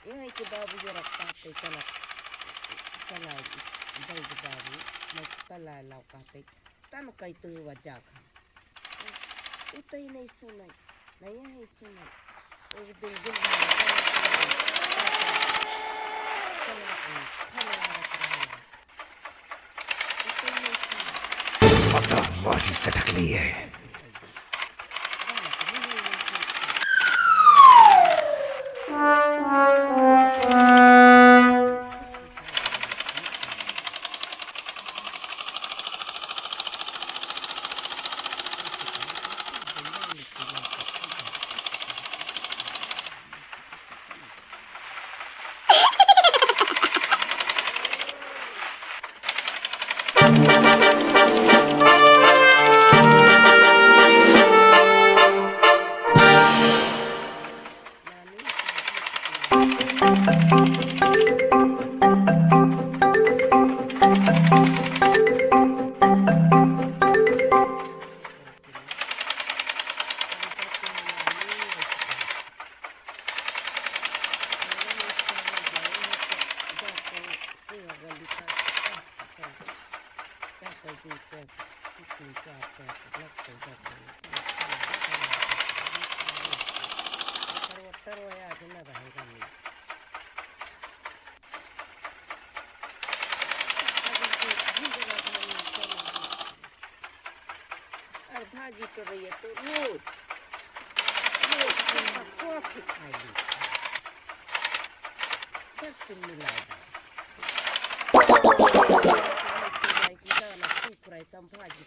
नाही की बाबू जरा पाहते त्याला त्याला बैठ बाबू मग तला लाव कहते तन कई तो वजह खा उतई नहीं सुनाई नहीं है सुनाई एक दिन दिन आता माझी सटकली आहे. भाजी कर रही है तो रोज रोज खाएगी बस मिलाएगा दाना सूख रहा है तब भाजी